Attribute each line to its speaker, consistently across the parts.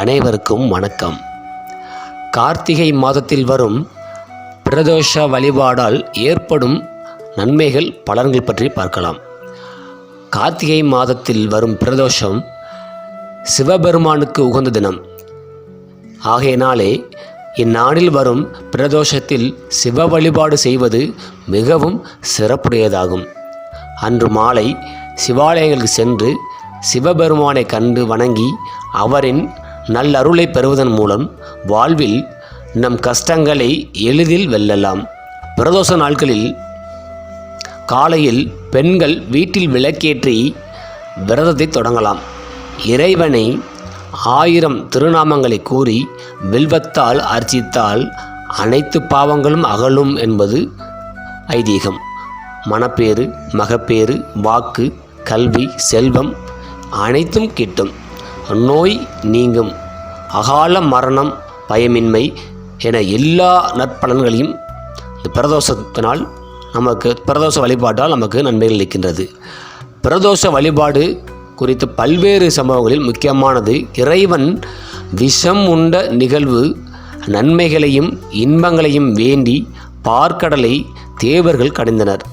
Speaker 1: அனைவருக்கும் வணக்கம். கார்த்திகை மாதத்தில் வரும் பிரதோஷ வழிபாடால் ஏற்படும் நன்மைகள் பலன்கள் பற்றி பார்க்கலாம். கார்த்திகை மாதத்தில் வரும் பிரதோஷம் சிவபெருமானுக்கு உகந்த தினம் ஆகையினாலே இந்நாளில் வரும் பிரதோஷத்தில் சிவ வழிபாடு செய்வது மிகவும் சிறப்புடையதாகும். அன்று மாலை சிவாலயங்களுக்கு சென்று சிவபெருமானை கண்டு வணங்கி அவரின் நல்லருளை பெறுவதன் மூலம் வாழ்வில் நம் கஷ்டங்களை எளிதில் வெல்லலாம். பிரதோஷ நாட்களில் காலையில் பெண்கள் வீட்டில் விளக்கேற்றி விரதத்தை தொடங்கலாம். இறைவனை 1000 திருநாமங்களை கூறி வில்வத்தால் அர்ச்சித்தால் அனைத்து பாவங்களும் அகலும் என்பது ஐதீகம். மணப்பேறு, மகப்பேறு, வாக்கு, கல்வி, செல்வம் அனைத்தும் கிட்டும். நோய் நீங்கும். அகால மரணம், பயமின்மை என எல்லா நற்பலன்களையும் இந்த பிரதோஷத்தினால் பிரதோஷ வழிபாட்டால் நமக்கு நன்மைகள் இருக்கின்றது. பிரதோஷ வழிபாடு குறித்து பல்வேறு சம்பவங்களில் முக்கியமானது இறைவன் விஷம் உண்ட நிகழ்வு. நன்மைகளையும் இன்பங்களையும் வேண்டி பார்க்கடலை தேவர்கள் கடைந்தனர்.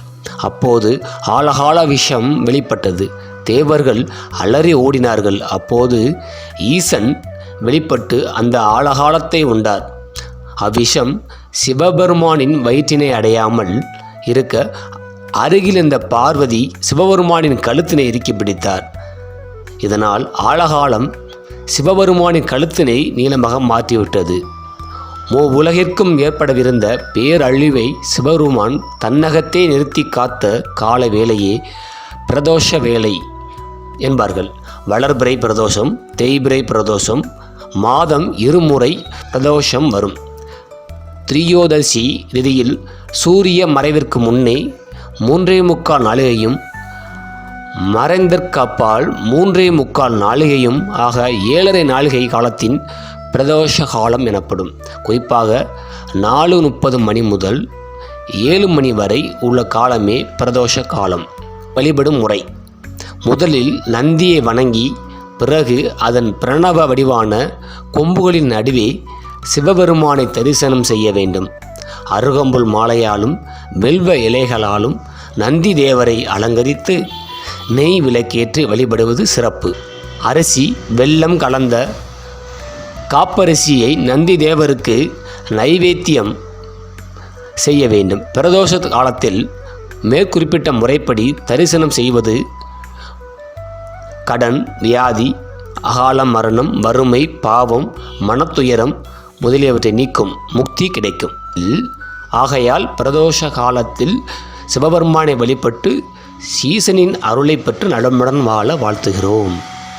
Speaker 1: அப்போது ஆழகால விஷம் வெளிப்பட்டது. தேவர்கள் அலறி ஓடினார்கள். அப்போது ஈசன் வெளிப்பட்டு அந்த ஆழகாலத்தை உண்டார். அவ்விஷம் சிவபெருமானின் வயிற்றினை அடையாமல் இருக்க அருகில் இருந்த பார்வதி சிவபெருமானின் கழுத்தினை இறுக்கி பிடித்தார். இதனால் ஆழகாலம் சிவபெருமானின் கழுத்தினை நீளமாக மாற்றிவிட்டது. உலகிற்கும் ஏற்படவிருந்த பேரழிவை சிவபெருமான் தன்னகத்தே நிறுத்தி காத்த கால வேளையே பிரதோஷ வேளை என்பார்கள். வளர்பிறை பிரதோஷம், தேய்பிறை பிரதோஷம், மாதம் 2 முறை பிரதோஷம் வரும். திரியோதசி திதியில் சூரிய மறைவிற்கு முன்னே 3.25 நாழிகையும் மறைந்தற்கப்பால் 3.25 நாழிகையும் ஆக 7.5 நாழிகை காலத்தின் பிரதோஷ காலம் எனப்படும். குறிப்பாக 4:30 மணி முதல் 7 மணி வரை உள்ள காலமே பிரதோஷ காலம். வழிபடும் முறை: முதலில் நந்தியை வணங்கி பிறகு அதன் பிரணவ வடிவான கொம்புகளின் நடுவே சிவபெருமானை தரிசனம் செய்ய வேண்டும். அருகம்புல் மாலையாலும் வெல்வ இலைகளாலும் நந்தி தேவரை அலங்கரித்து நெய் விளக்கேற்றி வழிபடுவது சிறப்பு. அரிசி வெல்லம் கலந்த காப்பரிசியை நந்தி தேவருக்கு நைவேத்தியம் செய்ய வேண்டும். பிரதோஷ காலத்தில் மேற்குறிப்பிட்ட முறைப்படி தரிசனம் செய்வது கடன், வியாதி, அகால மரணம், வறுமை, பாவம், மனத்துயரம் முதலியவற்றை நீக்கும் முக்தி கிடைக்கும். ஆகையால் பிரதோஷ காலத்தில் சிவபெருமானை வழிபட்டு சீசனின் அருளை பெற்று நலமுடன் வாழ வாழ்த்துகிறோம்.